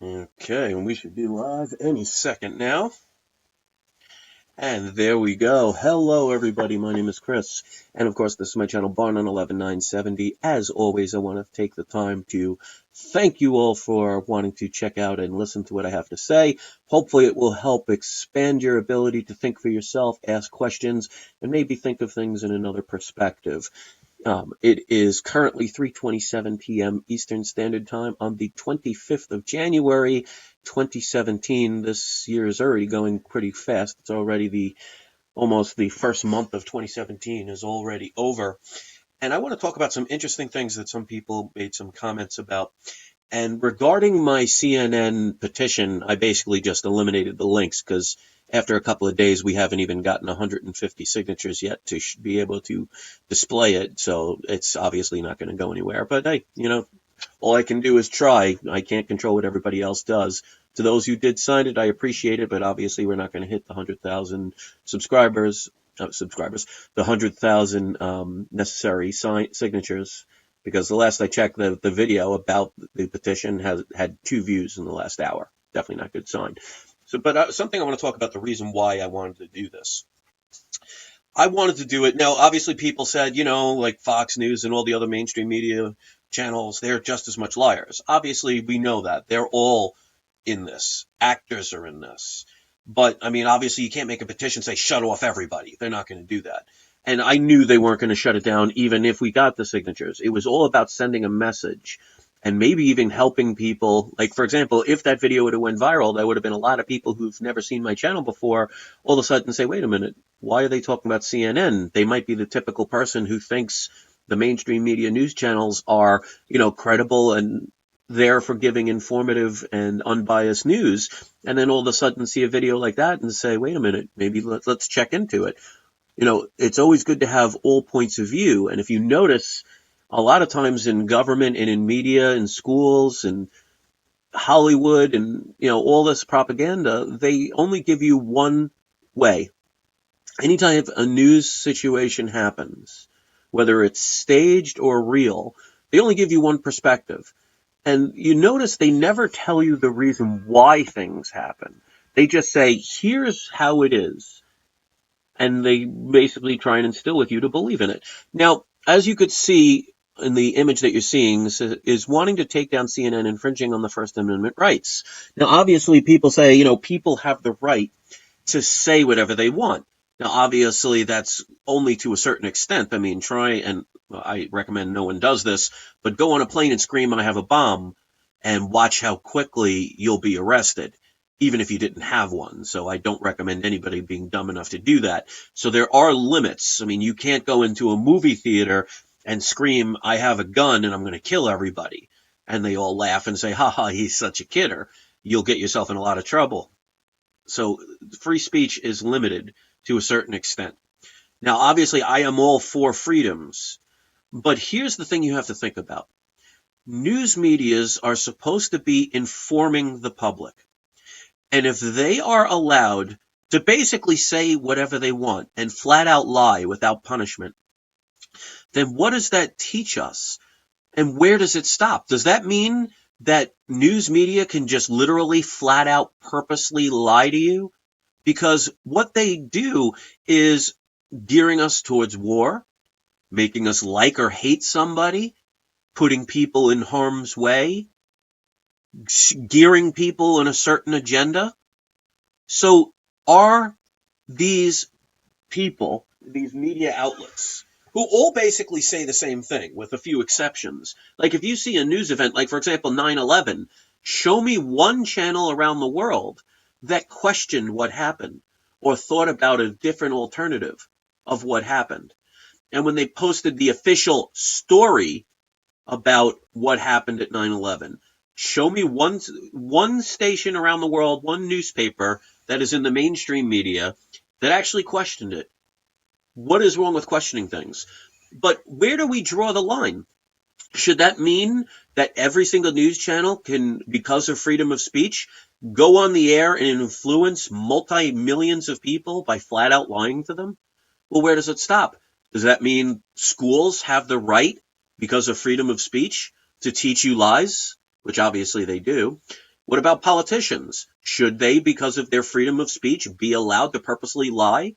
Okay, and we should be live any second now. And there we go. Hello, everybody. My name is Chris. And of course, this is my channel, Barn on 11970. As always, I want to take the time to thank you all for wanting to check out and listen to what I have to say. Hopefully, it will help expand your ability to think for yourself, ask questions, and maybe think of things in another perspective. It is currently 3:27 p.m. Eastern Standard Time on the 25th of January, 2017. This year is already going pretty fast. It's already almost the first month of 2017 is already over. And I want to talk about some interesting things that some people made some comments about. And regarding my CNN petition, I basically just eliminated the links because after a couple of days, we haven't even gotten 150 signatures yet to be able to display it. So it's obviously not going to go anywhere. But hey, all I can do is try. I can't control what everybody else does. To those who did sign it, I appreciate it. But obviously, we're not going to hit the 100,000 subscribers, the 100,000 necessary signatures, because the last I checked, the video about the petition has had 2 views in the last hour. Definitely not a good sign. So, but something I want to talk about, the reason why I wanted to do this. I wanted to do it. Now, obviously, people said, like Fox News and all the other mainstream media channels, they're just as much liars. Obviously, we know that. They're all in this. Actors are in this. But, I mean, obviously, you can't make a petition say, shut off everybody. They're not going to do that. And I knew they weren't going to shut it down, even if we got the signatures. It was all about sending a message and maybe even helping people. Like, for example, if that video would have went viral, there would have been a lot of people who've never seen my channel before all of a sudden say, wait a minute, why are they talking about CNN? They might be the typical person who thinks the mainstream media news channels are, credible and there for giving informative and unbiased news, and then all of a sudden see a video like that and say, wait a minute, maybe let's check into it. It's always good to have all points of view. And if you notice, a lot of times in government and in media and schools and Hollywood and, all this propaganda, they only give you one way. Anytime a news situation happens, whether it's staged or real, they only give you one perspective. And you notice they never tell you the reason why things happen. They just say, here's how it is. And they basically try and instill with you to believe in it. Now, as you could see in the image that you're seeing, is wanting to take down CNN, infringing on the First Amendment rights. Now, obviously, people say, people have the right to say whatever they want. Now, obviously, that's only to a certain extent. I mean, I recommend no one does this, but go on a plane and scream, I have a bomb, and watch how quickly you'll be arrested, even if you didn't have one. So I don't recommend anybody being dumb enough to do that. So there are limits. I mean, you can't go into a movie theater and scream, I have a gun and I'm going to kill everybody. And they all laugh and say, ha ha, he's such a kidder. You'll get yourself in a lot of trouble. So free speech is limited to a certain extent. Now, obviously, I am all for freedoms, but here's the thing you have to think about. News medias are supposed to be informing the public. And if they are allowed to basically say whatever they want and flat out lie without punishment, then what does that teach us? And where does it stop? Does that mean that news media can just literally flat out purposely lie to you? Because what they do is gearing us towards war, making us like or hate somebody, putting people in harm's way, gearing people in a certain agenda. So are these people, these media outlets, who all basically say the same thing with a few exceptions. Like if you see a news event, like for example 9/11, show me one channel around the world that questioned what happened or thought about a different alternative of what happened. And when they posted the official story about what happened at 9/11, show me one station around the world, one newspaper that is in the mainstream media that actually questioned it. What is wrong with questioning things? But where do we draw the line? Should that mean that every single news channel can, because of freedom of speech, go on the air and influence multi-millions of people by flat out lying to them? Well, where does it stop? Does that mean schools have the right, because of freedom of speech, to teach you lies? Which obviously they do. What about politicians? Should they, because of their freedom of speech, be allowed to purposely lie?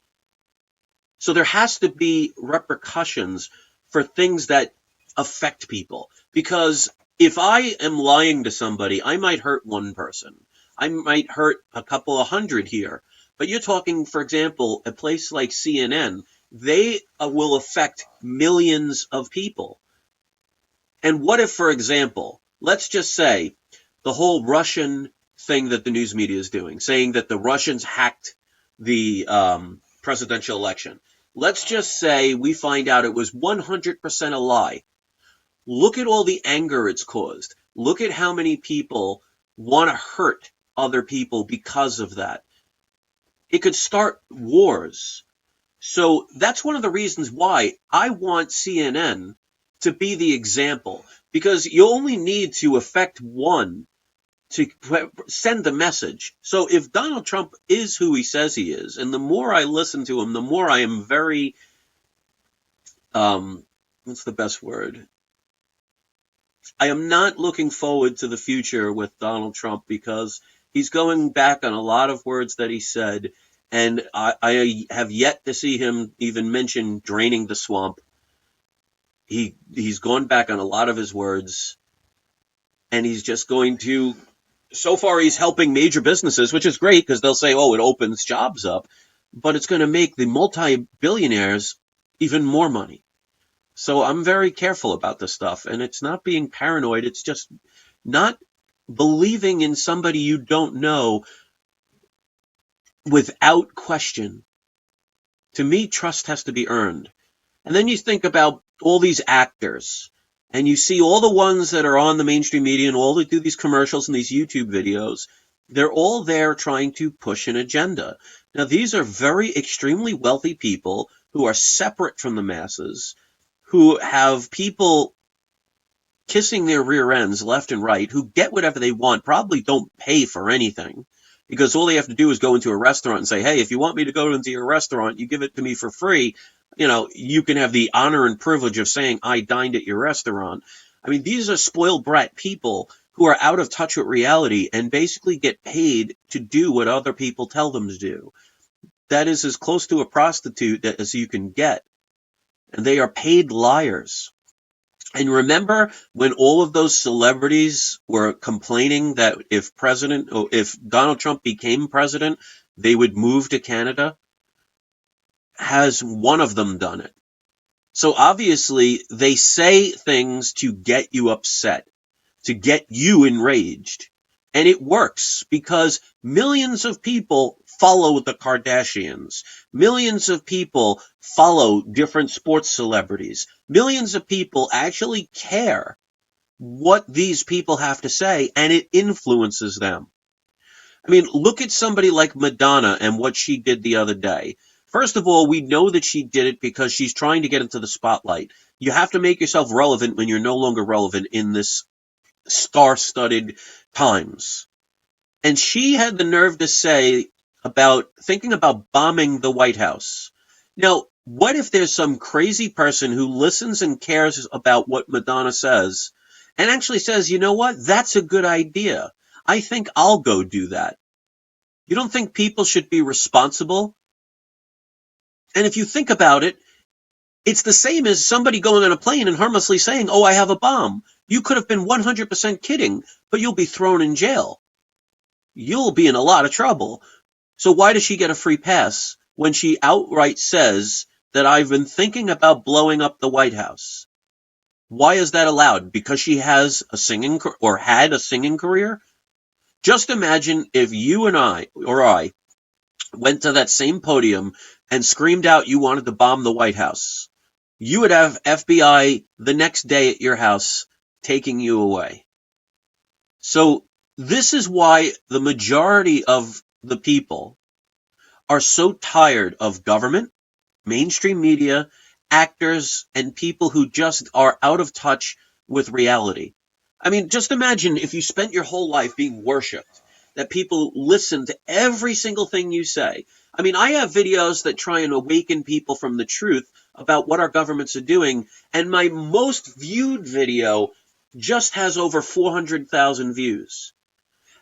So there has to be repercussions for things that affect people. Because if I am lying to somebody, I might hurt one person. I might hurt a couple of hundred here. But you're talking, for example, a place like CNN, they will affect millions of people. And what if, for example, let's just say the whole Russian thing that the news media is doing, saying that the Russians hacked the presidential election. Let's just say we find out it was 100% a lie. Look at all the anger it's caused. Look at how many people want to hurt other people because of that. It could start wars. So that's one of the reasons why I want CNN to be the example, because you only need to affect one to send the message. So if Donald Trump is who he says he is, and the more I listen to him, the more I am very, what's the best word? I am not looking forward to the future with Donald Trump, because he's going back on a lot of words that he said, and I have yet to see him even mention draining the swamp. He's gone back on a lot of his words, and he's just going to, so far he's helping major businesses, which is great because they'll say, oh, it opens jobs up, but it's going to make the multi-billionaires even more money. So I'm very careful about this stuff, and it's not being paranoid. It's just not believing in somebody you don't know without question. To me, trust has to be earned. And then you think about all these actors, and you see all the ones that are on the mainstream media and all that do these commercials and these YouTube videos. They're all there trying to push an agenda. Now, these are very extremely wealthy people who are separate from the masses, who have people kissing their rear ends left and right, who get whatever they want, probably don't pay for anything, because all they have to do is go into a restaurant and say, hey, if you want me to go into your restaurant, you give it to me for free. You can have the honor and privilege of saying I dined at your restaurant. I mean, these are spoiled brat people who are out of touch with reality and basically get paid to do what other people tell them to do. That is as close to a prostitute as you can get. And they are paid liars. And remember when all of those celebrities were complaining that if Donald Trump became president, they would move to Canada? Has one of them done it? So obviously they say things to get you upset, to get you enraged. And it works because millions of people follow the Kardashians. Millions of people follow different sports celebrities. Millions of people actually care what these people have to say, and it influences them. I mean, look at somebody like Madonna and what she did the other day. First of all, we know that she did it because she's trying to get into the spotlight. You have to make yourself relevant when you're no longer relevant in this star-studded times. And she had the nerve to say about thinking about bombing the White House. Now, what if there's some crazy person who listens and cares about what Madonna says and actually says, you know what, that's a good idea. I think I'll go do that. You don't think people should be responsible? And if you think about it, it's the same as somebody going on a plane and harmlessly saying, oh, I have a bomb. You could have been 100% kidding, but you'll be thrown in jail. You'll be in a lot of trouble. So why does she get a free pass when she outright says that I've been thinking about blowing up the White House? Why is that allowed? Because she has a singing or had a singing career? Just imagine if you and I went to that same podium and screamed out you wanted to bomb the White House. You would have FBI the next day at your house taking you away. So this is why the majority of the people are so tired of government, mainstream media, actors, and people who just are out of touch with reality. I mean, just imagine if you spent your whole life being worshipped, that people listen to every single thing you say. I mean, I have videos that try and awaken people from the truth about what our governments are doing, and my most viewed video just has over 400,000 views.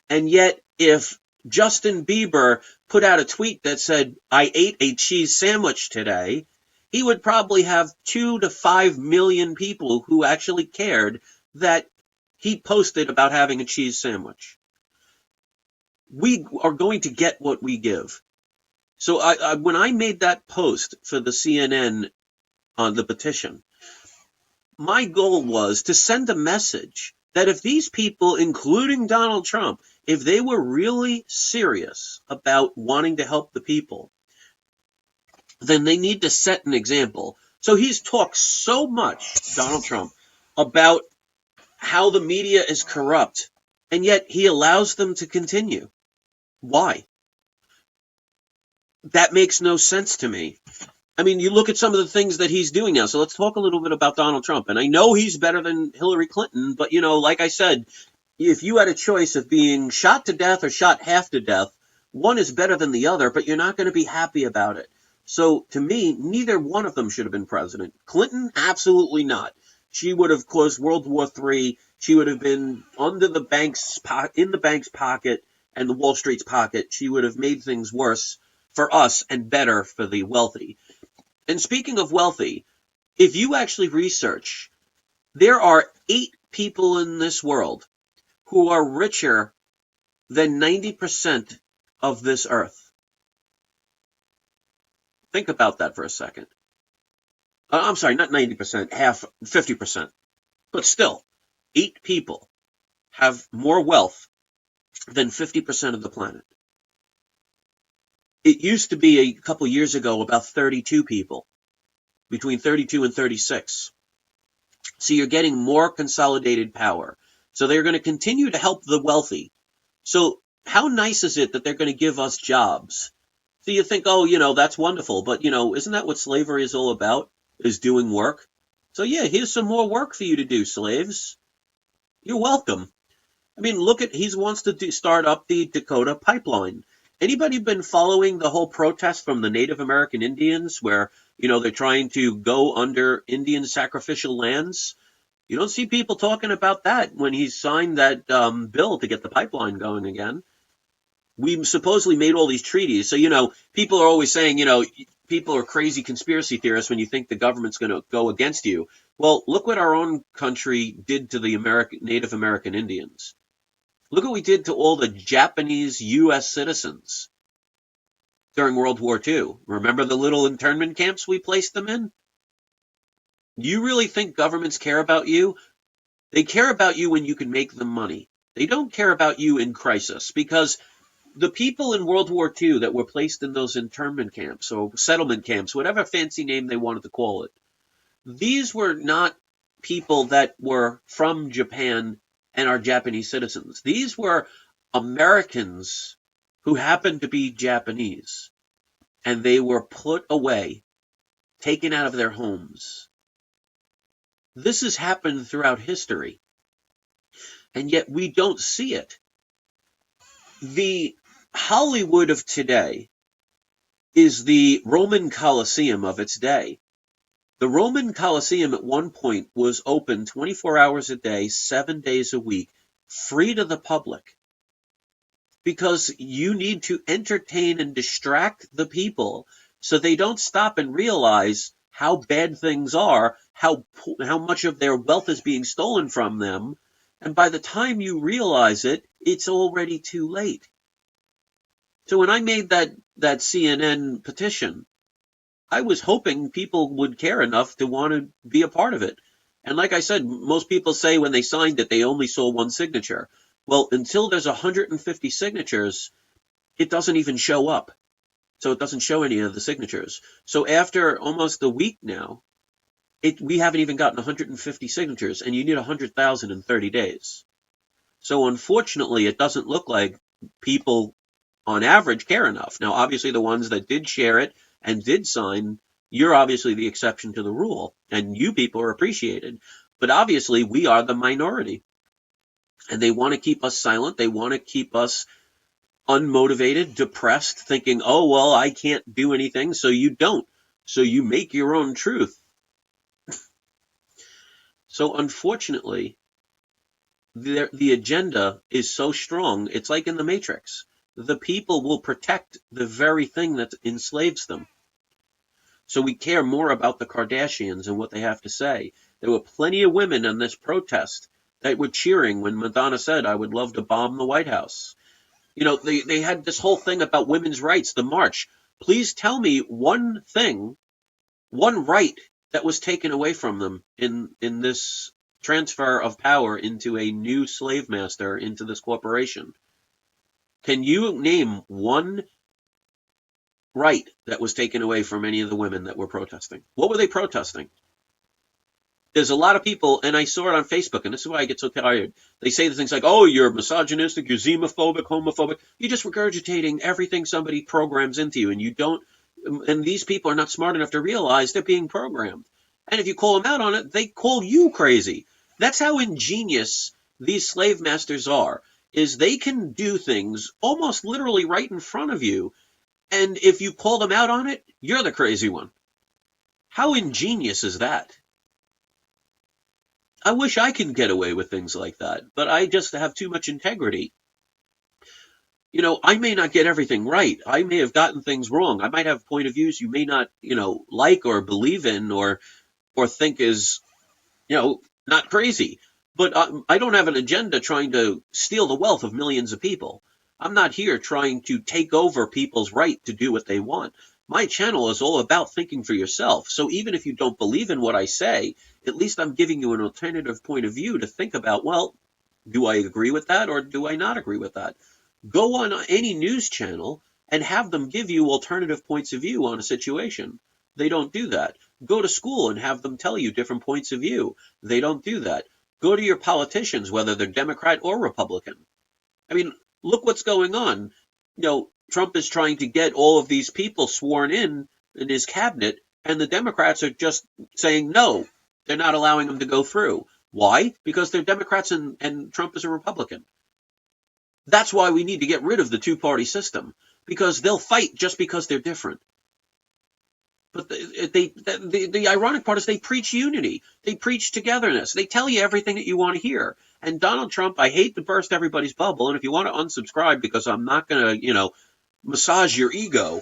And yet, if Justin Bieber put out a tweet that said, "I ate a cheese sandwich today," he would probably have 2 to 5 million people who actually cared that he posted about having a cheese sandwich. We are going to get what we give. So when I made that post for the CNN on the petition, my goal was to send a message that if these people, including Donald Trump, if they were really serious about wanting to help the people, then they need to set an example. So he's talked so much, Donald Trump, about how the media is corrupt, and yet he allows them to continue. Why? That makes no sense to me. I mean, you look at some of the things that he's doing now. So let's talk a little bit about Donald Trump. And I know he's better than Hillary Clinton, but, like I said, if you had a choice of being shot to death or shot half to death, one is better than the other, but you're not going to be happy about it. So to me, neither one of them should have been president. Clinton, absolutely not. She would have caused World War III. She would have been under the bank's in the bank's pocket and the Wall Street's pocket. She would have made things worse for us and better for the wealthy. And speaking of wealthy, if you actually research, there are 8 people in this world who are richer than 90% of this earth. Think about that for a second. I'm sorry, not 90%, 50%. But still, 8 people have more wealth than 50% of the planet. It used to be a couple years ago about 32 people, between 32 and 36. So you're getting more consolidated power. So they're going to continue to help the wealthy. So how nice is it that they're going to give us jobs? So you think, oh, that's wonderful. But, isn't that what slavery is all about, is doing work? So yeah, here's some more work for you to do, slaves. You're welcome. I mean, he wants to start up the Dakota pipeline. Anybody been following the whole protest from the Native American Indians where, they're trying to go under Indian sacrificial lands? You don't see people talking about that when he signed that bill to get the pipeline going again. We supposedly made all these treaties. So, people are always saying, people are crazy conspiracy theorists when you think the government's going to go against you. Well, look what our own country did to the Native American Indians. Look what we did to all the Japanese U.S. citizens during World War II. Remember the little internment camps we placed them in? You really think governments care about you? They care about you when you can make them money. They don't care about you in crisis, because the people in World War II that were placed in those internment camps or settlement camps, whatever fancy name they wanted to call it, these were not people that were from Japan and are Japanese citizens. These were Americans who happened to be Japanese, and they were put away, taken out of their homes. This has happened throughout history, and yet we don't see it. The Hollywood of today is the Roman Colosseum of its day. The Roman Colosseum at one point was open 24 hours a day, 7 days a week, free to the public, because you need to entertain and distract the people so they don't stop and realize how bad things are, how much of their wealth is being stolen from them, and by the time you realize it, it's already too late. So when I made that CNN petition, I was hoping people would care enough to want to be a part of it. And like I said, most people say when they signed it, they only saw one signature. Well, until there's 150 signatures, it doesn't even show up. So it doesn't show any of the signatures. So after almost a week now, we haven't even gotten 150 signatures, and you need 100,000 in 30 days. So unfortunately, it doesn't look like people on average care enough. Now, obviously, the ones that did share it and did sign, you're obviously the exception to the rule, and you people are appreciated. But obviously, we are the minority, and they want to keep us silent. They want to keep us unmotivated, depressed, thinking, oh, well, I can't do anything, so you don't. So you make your own truth. So unfortunately, the agenda is so strong, it's like in the Matrix. The people will protect the very thing that enslaves them. So we care more about the Kardashians and what they have to say. There were plenty of women in this protest that were cheering when Madonna said, I would love to bomb the White House. They had this whole thing about women's rights, the march. Please tell me one thing, one right that was taken away from them in this transfer of power into a new slave master into this corporation. Can you name one right that was taken away from any of the women that were protesting? What were they protesting? There's a lot of people, and I saw it on Facebook, and this is why I get so tired. They say things like, oh, you're misogynistic, you're xenophobic, homophobic. You're just regurgitating everything somebody programs into you, and you don't, and these people are not smart enough to realize they're being programmed. And if you call them out on it, they call you crazy. That's how ingenious these slave masters are, is they can do things almost literally right in front of you, and if you call them out on it, you're the crazy one. How ingenious is that? I wish I could get away with things like that, but I just have too much integrity. I may not get everything right. I may have gotten things wrong. I might have point of views you may not, like or believe in or think is, not crazy. But I don't have an agenda trying to steal the wealth of millions of people. I'm not here trying to take over people's right to do what they want. My channel is all about thinking for yourself. So even if you don't believe in what I say, at least I'm giving you an alternative point of view to think about, well, do I agree with that or do I not agree with that? Go on any news channel and have them give you alternative points of view on a situation. They don't do that. Go to school and have them tell you different points of view. They don't do that. Go to your politicians, whether they're Democrat or Republican. I mean, look what's going on. Trump is trying to get all of these people sworn in his cabinet, and the Democrats are just saying no. They're not allowing them to go through. Why? Because they're Democrats and Trump is a Republican. That's why we need to get rid of the two-party system, because they'll fight just because they're different. But the ironic part is they preach unity. They preach togetherness. They tell you everything that you want to hear. And Donald Trump, I hate to burst everybody's bubble, and if you want to unsubscribe because I'm not going to, massage your ego,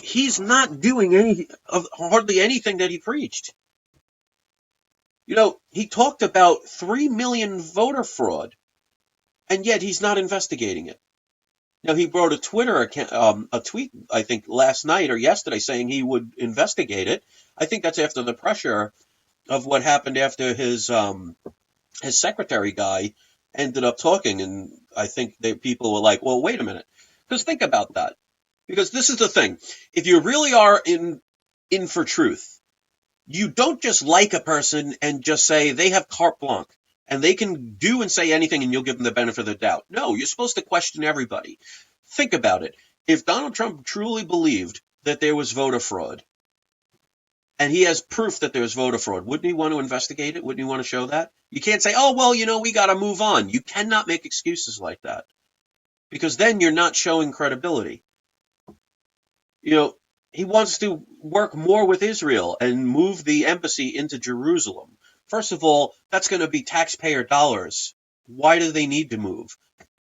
he's not doing hardly anything that he preached. He talked about 3 million voter fraud, and yet he's not investigating it. Now, he wrote a Twitter account, a tweet, I think, last night or yesterday saying he would investigate it. I think that's after the pressure of what happened after his secretary guy ended up talking. And I think people were like, well, wait a minute. Because think about that. Because this is the thing. If you really are in for truth, you don't just like a person and just say they have carte blanche and they can do and say anything and you'll give them the benefit of the doubt. No, you're supposed to question everybody. Think about it. If Donald Trump truly believed that there was voter fraud and he has proof that there's voter fraud, wouldn't he want to investigate it? Wouldn't he want to show that? You can't say, oh, well, we got to move on. You cannot make excuses like that because then you're not showing credibility. He wants to work more with Israel and move the embassy into Jerusalem. First of all, that's going to be taxpayer dollars. Why do they need to move?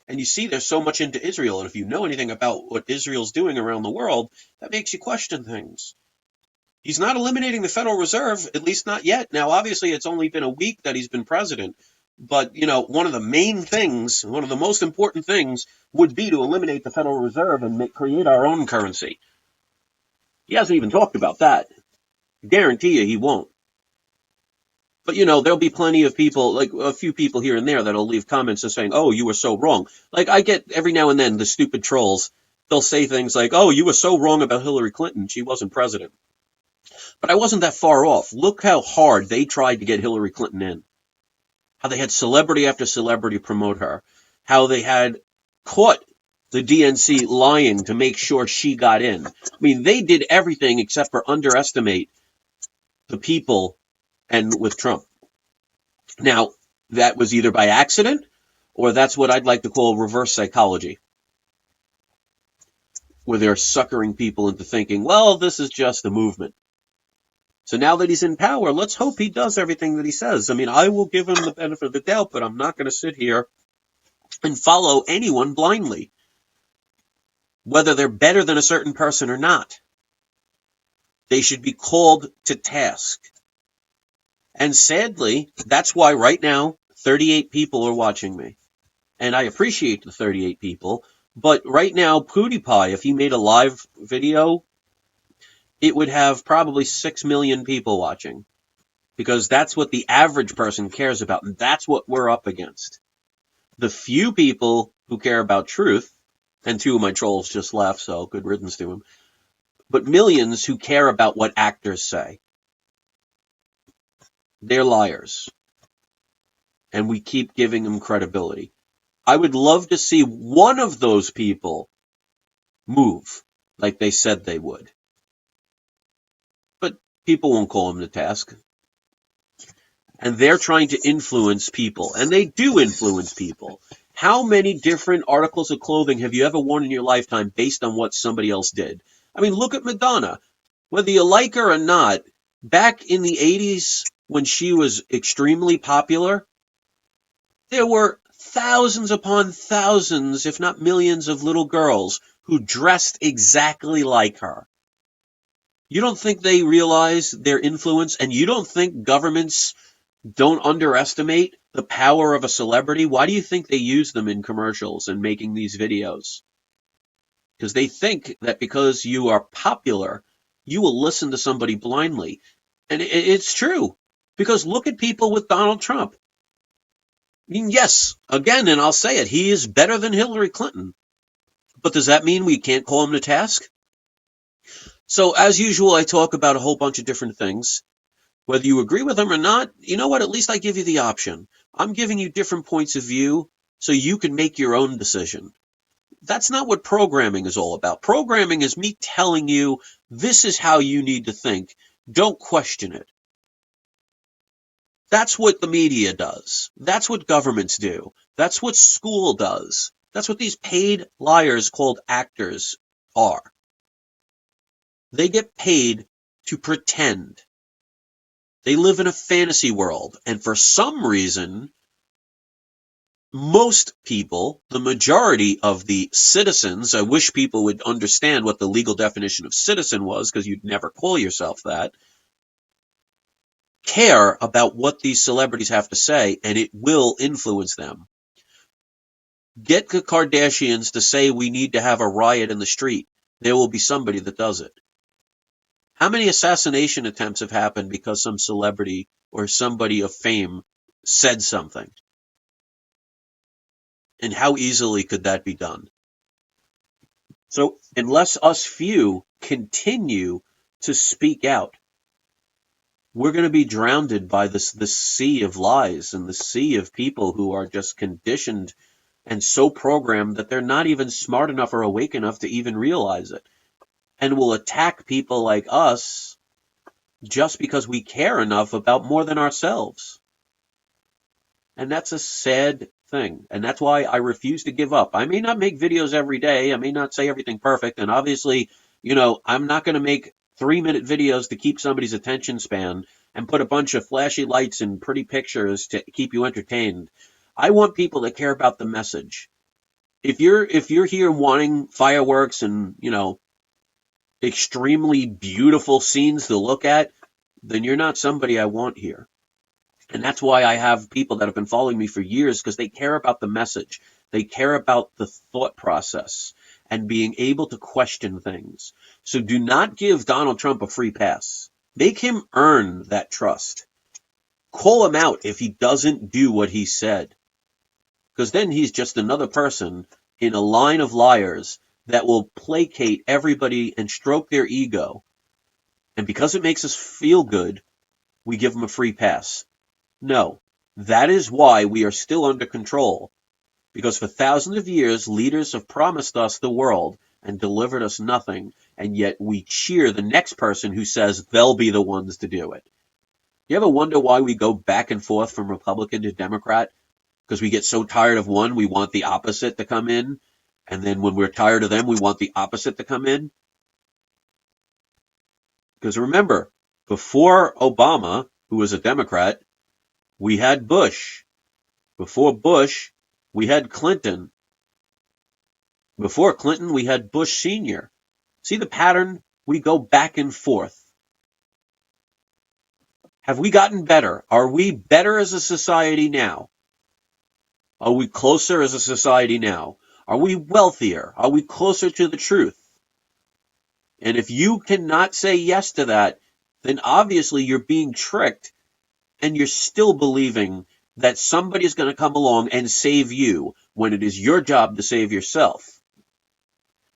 And you see there's so much into Israel, and if you know anything about what Israel's doing around the world, that makes you question things. He's not eliminating the Federal Reserve, at least not yet. Now, obviously, it's only been a week that he's been president. But, one of the main things, one of the most important things would be to eliminate the Federal Reserve and create our own currency. He hasn't even talked about that. I guarantee you he won't. But, there'll be plenty of people, like a few people here and there that'll leave comments just saying, oh, you were so wrong. Like I get every now and then the stupid trolls, they'll say things like, oh, you were so wrong about Hillary Clinton. She wasn't president. But I wasn't that far off. Look how hard they tried to get Hillary Clinton in. How they had celebrity after celebrity promote her. How they had caught the DNC lying to make sure she got in. I mean, they did everything except for underestimate the people and with Trump. Now, that was either by accident or that's what I'd like to call reverse psychology, where they're suckering people into thinking, well, this is just a movement. So now that he's in power, let's hope he does everything that he says. I mean, I will give him the benefit of the doubt, but I'm not going to sit here and follow anyone blindly, whether they're better than a certain person or not. They should be called to task. And sadly, that's why right now 38 people are watching me. And I appreciate the 38 people. But right now, PewDiePie, if he made a live video, it would have probably 6 million people watching. Because that's what the average person cares about. And that's what we're up against. The few people who care about truth, and 2 of my trolls just left, so good riddance to them, but millions who care about what actors say. They're liars. And we keep giving them credibility. I would love to see one of those people move like they said they would. But people won't call them to task. And they're trying to influence people. And they do influence people. How many different articles of clothing have you ever worn in your lifetime based on what somebody else did? I mean, look at Madonna. Whether you like her or not, back in the 80s when she was extremely popular, there were thousands upon thousands, if not millions, of little girls who dressed exactly like her. You don't think they realize their influence, and you don't think governments don't underestimate the power of a celebrity? Why do you think they use them in commercials and making these videos? Because they think that because you are popular, you will listen to somebody blindly. And it's true. Because look at people with Donald Trump. I mean, yes, again, and I'll say it, he is better than Hillary Clinton. But does that mean we can't call him to task? So, as usual, I talk about a whole bunch of different things. Whether you agree with them or not, you know what? At least I give you the option. I'm giving you different points of view so you can make your own decision. That's not what programming is all about. Programming is me telling you this is how you need to think. Don't question it. That's what the media does. That's what governments do. That's what school does. That's what these paid liars called actors are. They get paid to pretend. They live in a fantasy world. And for some reason, most people, the majority of the citizens, I wish people would understand what the legal definition of citizen was, because you'd never call yourself that, care about what these celebrities have to say, and it will influence them. Get the Kardashians to say we need to have a riot in the street. There will be somebody that does it. How many assassination attempts have happened because some celebrity or somebody of fame said something? And how easily could that be done? So unless us few continue to speak out, we're going to be drowned by this sea of lies and the sea of people who are just conditioned and so programmed that they're not even smart enough or awake enough to even realize it, and will attack people like us just because we care enough about more than ourselves. And that's a sad thing. And that's why I refuse to give up. I may not make videos every day. I may not say everything perfect. And obviously, I'm not going to make 3-minute videos to keep somebody's attention span and put a bunch of flashy lights and pretty pictures to keep you entertained. I want people that care about the message. If you're here wanting fireworks and, extremely beautiful scenes to look at, then you're not somebody I want here. And that's why I have people that have been following me for years, because they care about the message. They care about the thought process and being able to question things. So do not give Donald Trump a free pass. Make him earn that trust. Call him out if he doesn't do what he said. Because then he's just another person in a line of liars that will placate everybody and stroke their ego. And because it makes us feel good, we give him a free pass. No, that is why we are still under control. Because for thousands of years, leaders have promised us the world and delivered us nothing, and yet we cheer the next person who says they'll be the ones to do it. You ever wonder why we go back and forth from Republican to Democrat? Because we get so tired of one, we want the opposite to come in, and then when we're tired of them, we want the opposite to come in? Because remember, Before Obama, who was a Democrat, we had Bush. Before Bush, we had Clinton. Before Clinton, we had Bush Sr. See the pattern? We go back and forth. Have we gotten better? Are we better as a society now? Are we closer as a society now? Are we wealthier? Are we closer to the truth? And if you cannot say yes to that, then obviously you're being tricked and you're still believing that somebody is going to come along and save you when it is your job to save yourself.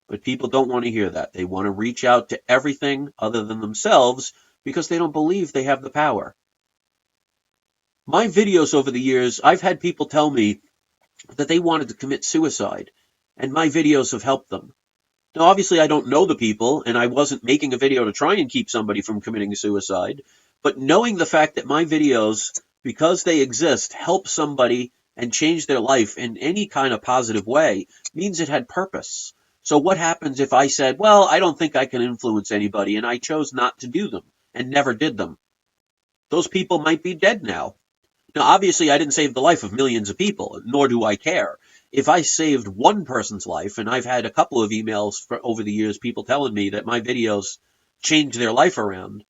But people don't want to hear that. They want to reach out to everything other than themselves because they don't believe they have the power. My videos over the years, I've had people tell me that they wanted to commit suicide, and my videos have helped them. Now, obviously, I don't know the people, and I wasn't making a video to try and keep somebody from committing suicide, but knowing the fact that my videos, because they exist, help somebody and change their life in any kind of positive way means it had purpose. So what happens if I said, well, I don't think I can influence anybody, and I chose not to do them and never did them? Those people might be dead now. Now, obviously, I didn't save the life of millions of people, nor do I care. If I saved one person's life, and I've had a couple of emails over the years, people telling me that my videos changed their life around.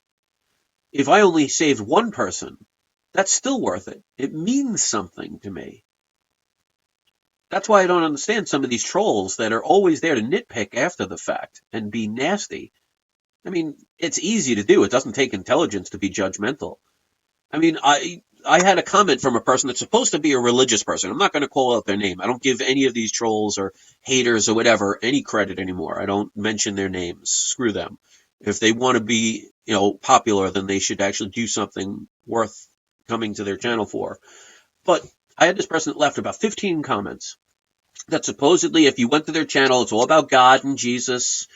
If I only saved one person, that's still worth it. It means something to me. That's why I don't understand some of these trolls that are always there to nitpick after the fact and be nasty. I mean, it's easy to do. It doesn't take intelligence to be judgmental. I mean, I had a comment from a person that's supposed to be a religious person. I'm not going to call out their name. I don't give any of these trolls or haters or whatever any credit anymore. I don't mention their names. Screw them. If they want to be, popular, then they should actually do something worth coming to their channel for. But I had this person that left about 15 comments that supposedly if you went to their channel, it's all about God and Jesus,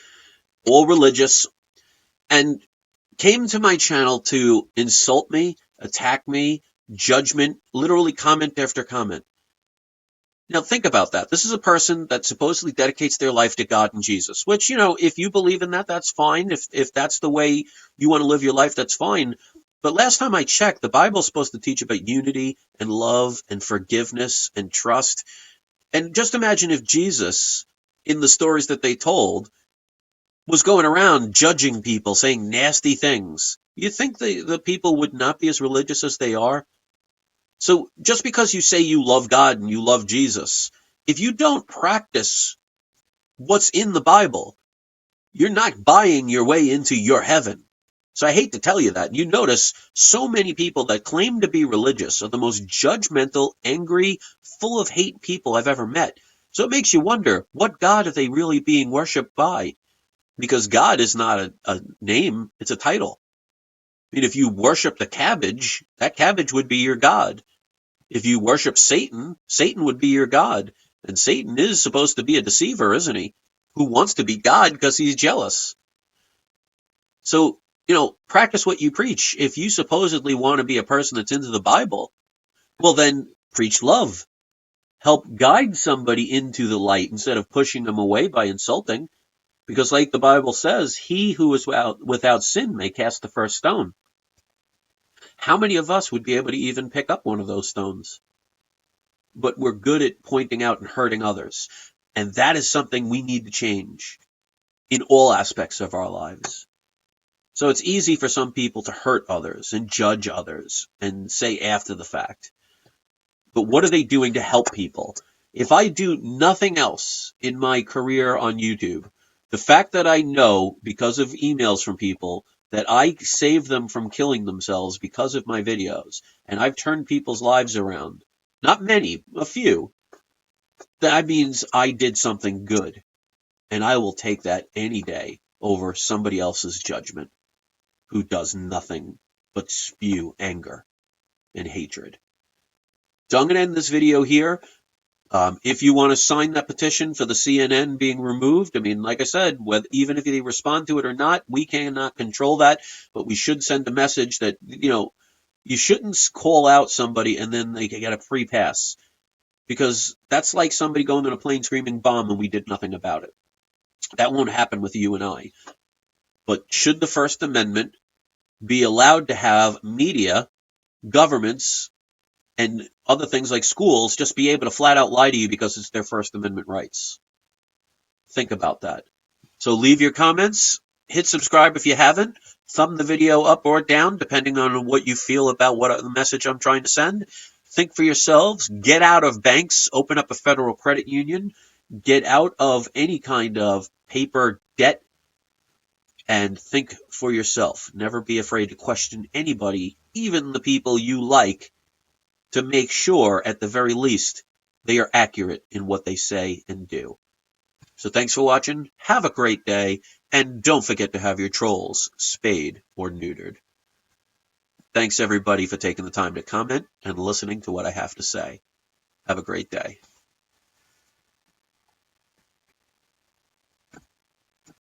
all religious, and came to my channel to insult me, attack me, judgment, literally comment after comment. Now think about that. This is a person that supposedly dedicates their life to God and Jesus, which, if you believe in that, that's fine. If that's the way you want to live your life, that's fine. But last time I checked, the Bible's supposed to teach about unity and love and forgiveness and trust. And just imagine if Jesus, in the stories that they told, was going around judging people, saying nasty things. You think the people would not be as religious as they are? So just because you say you love God and you love Jesus, if you don't practice what's in the Bible, you're not buying your way into your heaven. So I hate to tell you that. You notice so many people that claim to be religious are the most judgmental, angry, full of hate people I've ever met. So it makes you wonder, what God are they really being worshipped by? Because God is not a name, it's a title. I mean, if you worship the cabbage, that cabbage would be your God. If you worship Satan, Satan would be your God. And Satan is supposed to be a deceiver, isn't he? Who wants to be God because he's jealous. So, practice what you preach. If you supposedly want to be a person that's into the Bible, well then preach love. Help guide somebody into the light instead of pushing them away by insulting. Because like the Bible says, he who is without sin may cast the first stone. How many of us would be able to even pick up one of those stones? But we're good at pointing out and hurting others. And that is something we need to change in all aspects of our lives. So it's easy for some people to hurt others and judge others and say after the fact. But what are they doing to help people? If I do nothing else in my career on YouTube, the fact that I know, because of emails from people, that I save them from killing themselves because of my videos, and I've turned people's lives around, not many, a few, that means I did something good. And I will take that any day over somebody else's judgment who does nothing but spew anger and hatred. So I'm going to end this video here. If you want to sign that petition for the CNN being removed, I mean, like I said, even if they respond to it or not, we cannot control that, but we should send a message that, you shouldn't call out somebody and then they get a free pass, because that's like somebody going on a plane screaming bomb and we did nothing about it. That won't happen with you and I. But should the First Amendment be allowed to have media, governments, and other things like schools just be able to flat out lie to you because it's their First Amendment rights. Think about that. So leave your comments, hit subscribe if you haven't, thumb the video up or down depending on what you feel about what the message I'm trying to send. Think for yourselves, get out of banks, open up a federal credit union, get out of any kind of paper debt, and think for yourself. Never be afraid to question anybody, even the people you like, to make sure, at the very least, they are accurate in what they say and do. So thanks for watching, have a great day, and don't forget to have your trolls spayed or neutered. Thanks everybody for taking the time to comment and listening to what I have to say. Have a great day.